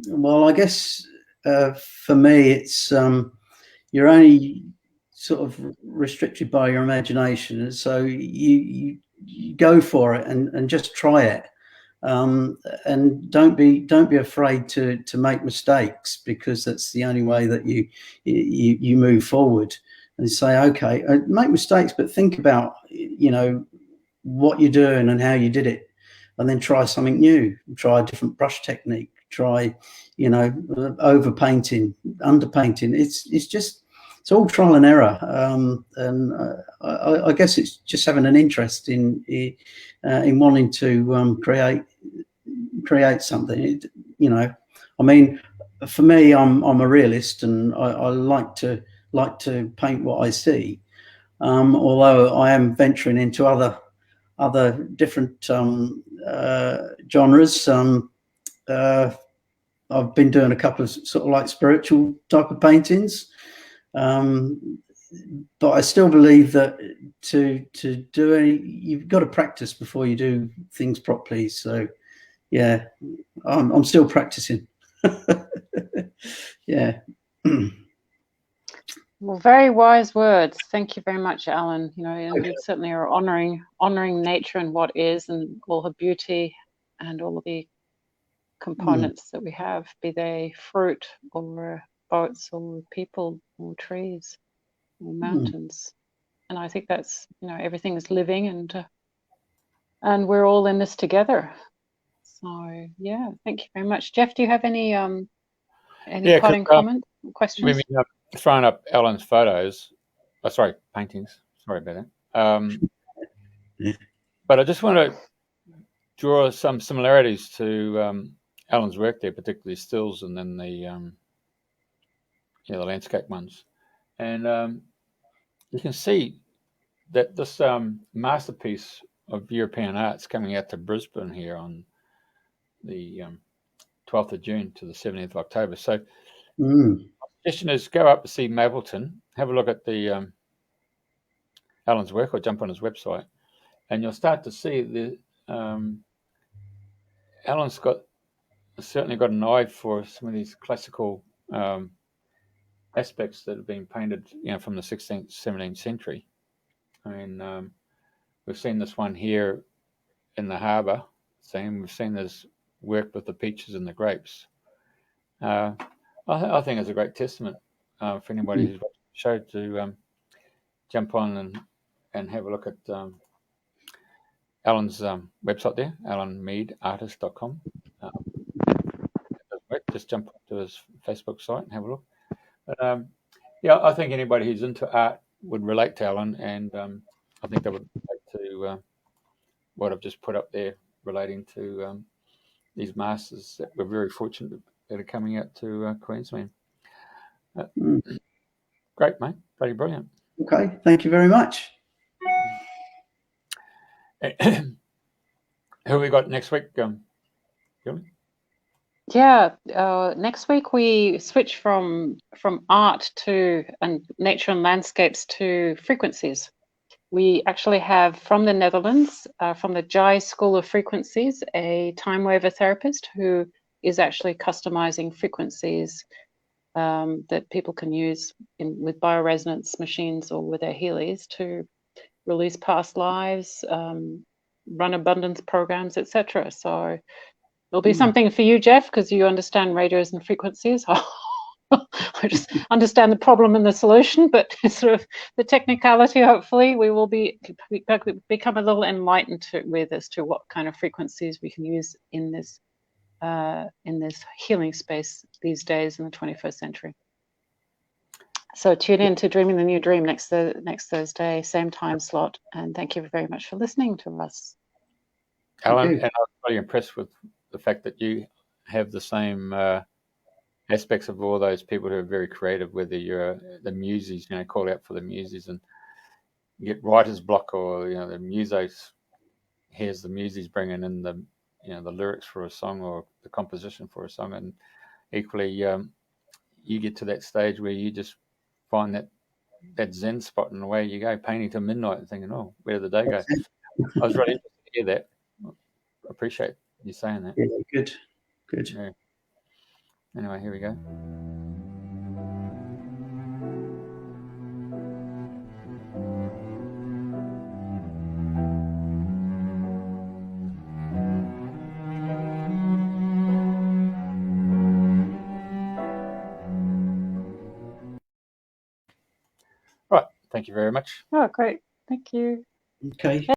Well, I guess for me, it's you're only sort of restricted by your imagination, so you go for it and just try it. And don't be afraid to make mistakes, because that's the only way that you move forward. And say, okay, make mistakes, but think about what you're doing and how you did it, and then try something new. Try a different brush technique. Try over painting, under painting. It's all trial and error, and I guess it's just having an interest in wanting to create something. I mean, for me, I'm a realist, and I like to paint what I see. Although I am venturing into other different genres. I've been doing a couple of sort of like spiritual type of paintings. But I still believe that to do you've got to practice before you do things properly. So, yeah, I'm still practicing. Yeah. Well, very wise words. Thank you very much, Alan. And you certainly are honoring nature and what is, and all her beauty, and all of the components that we have, be they fruit or boats or people or trees or mountains. And I think that's, everything is living, and we're all in this together. So yeah, thank you very much. Jeff, do you have any parting comments, questions? Maybe throwing up Alan's photos, paintings. Sorry about that. But I just want to draw some similarities to Alan's work there, particularly stills, and then the the landscape ones. And you can see that this masterpiece of European art's coming out to Brisbane here on the 12th of June to the 17th of October. So my suggestion is go up to see Mapleton, have a look at the Alan's work, or jump on his website, and you'll start to see the Alan's certainly got an eye for some of these classical aspects that have been painted, from the 16th, 17th century. I mean, we've seen this one here in the harbour scene. We've seen this work with the peaches and the grapes. I think it's a great testament for anybody who's watching the show to jump on and have a look at Alan's website there, alanmeadartist.com. Just jump to his Facebook site and have a look. But I think anybody who's into art would relate to Alan, and I think they would relate to what I've just put up there relating to these masters that we're very fortunate that are coming out to Queensland. Great, mate. Bloody brilliant. Okay, thank you very much. Who have we got next week, Julie? Yeah, next week we switch from art to nature and landscapes to frequencies. We actually have from the Netherlands, from the Jai School of Frequencies, a time waver therapist who is actually customizing frequencies that people can use with bioresonance machines or with their Heelys to release past lives, run abundance programs, etc. So it'll be something for you, Jeff, because you understand radios and frequencies. I just understand the problem and the solution, but sort of the technicality, hopefully, we will become a little enlightened with as to what kind of frequencies we can use in this healing space these days in the 21st century. So tune in to Dreaming the New Dream next Thursday, same time slot, and thank you very much for listening to us. Alan, and I was really impressed with the fact that you have the same aspects of all those people who are very creative, whether you're the muses, call out for the muses and get writer's block, or the musos. Here's the muses bringing in the the lyrics for a song or the composition for a song, and equally you get to that stage where you just find that zen spot, and away you go, painting till midnight and thinking, oh, where did the day go? I was really interested to hear that. I appreciate you saying that. Yeah, good. Yeah. Anyway, here we go. Right. Thank you very much. Oh, great. Thank you. Okay.